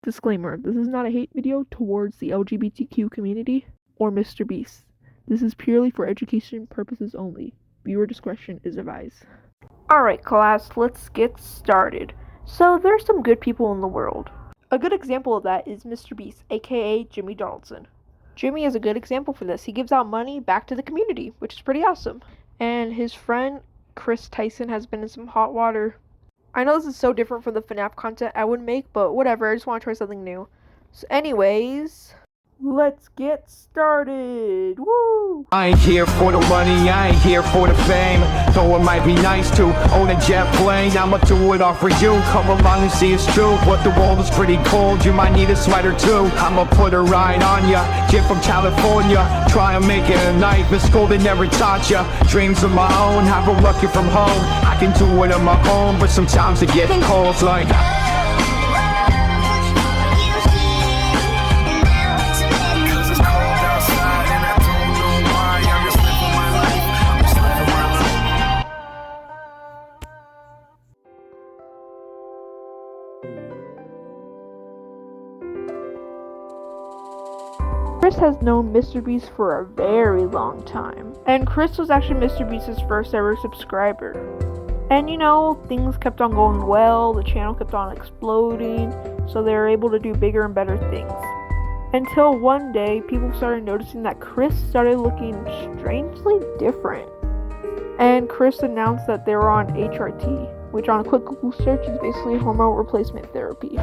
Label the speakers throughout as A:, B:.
A: Disclaimer, this is not a hate video towards the LGBTQ community or Mr. Beast. This is purely for education purposes only. Viewer discretion is advised. Alright class, let's get started. So there's some good people in the world. A good example of that is Mr. Beast, aka Jimmy Donaldson. Jimmy is a good example for this. He gives out money back to the community, which is pretty awesome. And his friend, Kris Tyson, has been in some hot water. I know this is so different from the FNAF content I would make, but whatever, I just want to try something new. So anyways, let's get started. Woo!
B: I ain't here for the money, I ain't here for the fame. Though it might be nice to own a jet plane, I'ma do it all for you. Come along and see it's true. But the world is pretty cold, you might need a sweater too. I'ma put a ride on ya, kid from California. Try and make it a night, but school they never taught ya. Dreams of my own, have a working from home. I can do it on my own, but sometimes it gets cold like
A: Kris has known Mr. Beast for a very long time. And Kris was actually Mr. Beast's first ever subscriber. And you know, things kept on going well, the channel kept on exploding, so they were able to do bigger and better things. Until one day, people started noticing that Kris started looking strangely different. And Kris announced that they were on HRT, which on a quick Google search is basically hormone replacement therapy.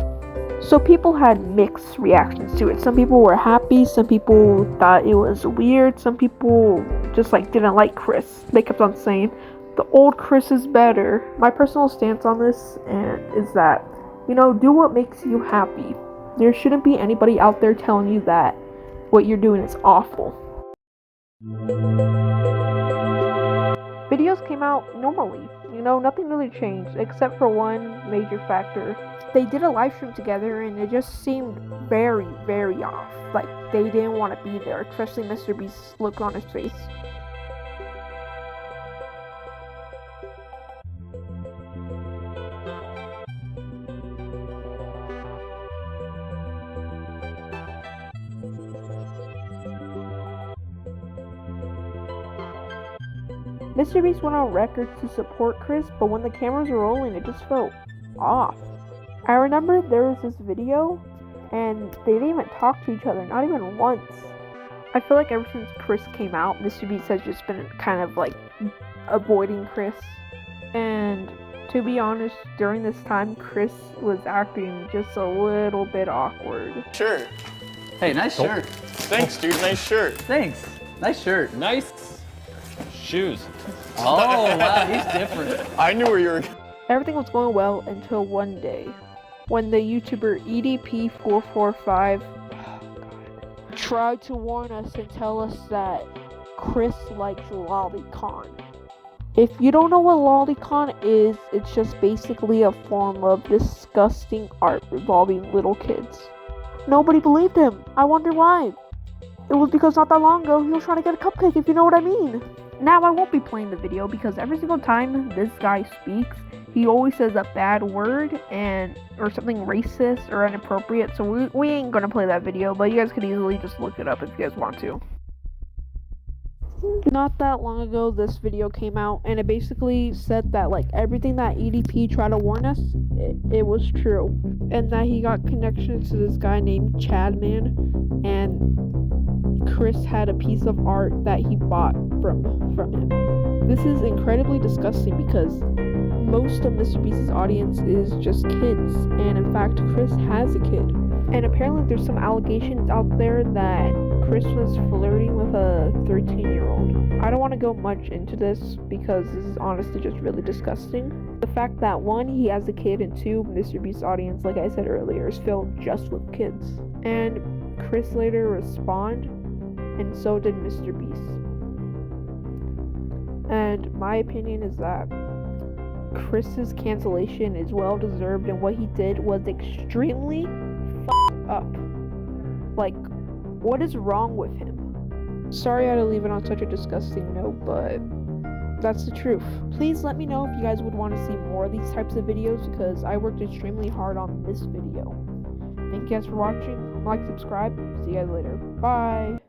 A: So people had mixed reactions to it. Some people were happy, some people thought it was weird, some people just didn't like Kris. They kept on saying, the old Kris is better. My personal stance on this is that, do what makes you happy. There shouldn't be anybody out there telling you that what you're doing is awful. Videos came out normally. Nothing really changed except for one major factor. They did a live stream together and it just seemed very, very off. Like they didn't want to be there, especially Mr. Beast's look on his face. Mr. Beast went on record to support Kris, but when the cameras were rolling, it just felt off. I remember there was this video, and they didn't even talk to each other, not even once. I feel like ever since Kris came out, Mr. Beast has just been kind of avoiding Kris. And to be honest, during this time, Kris was acting just a little bit awkward.
C: Shirt.
D: Hey, nice shirt.
C: Thanks, dude. Nice shirt.
D: Thanks. Nice shirt.
C: Nice shoes.
D: Oh, wow, he's different.
C: I knew where you were.
A: Everything was going well until one day, when the YouTuber EDP445 tried to warn us and tell us that Kris likes lolicon. If you don't know what lolicon is, it's just basically a form of disgusting art involving little kids. Nobody believed him. I wonder why. It was because not that long ago he was trying to get a cupcake, if you know what I mean. Now I won't be playing the video because every single time this guy speaks, he always says a bad word or something racist or inappropriate, so we ain't gonna play that video, but you guys could easily just look it up if you guys want to. Not that long ago, this video came out, and it basically said that everything that EDP tried to warn us, it was true, and that he got connections to this guy named Chadman, and Kris had a piece of art that he bought from him. This is incredibly disgusting because most of Mr. Beast's audience is just kids, and in fact, Kris has a kid. And apparently there's some allegations out there that Kris was flirting with a 13-year-old. I don't want to go much into this because this is honestly just really disgusting. The fact that one, he has a kid, and two, Mr. Beast's audience, like I said earlier, is filled just with kids. And Kris later responded, and so did Mr. Beast. And my opinion is that Kris's cancellation is well deserved, and what he did was extremely up. What is wrong with him? Sorry I had to leave it on such a disgusting note, but that's the truth. Please let me know if you guys would want to see more of these types of videos because I worked extremely hard on this video. Thank you guys for watching. Like, subscribe. See you guys later. Bye.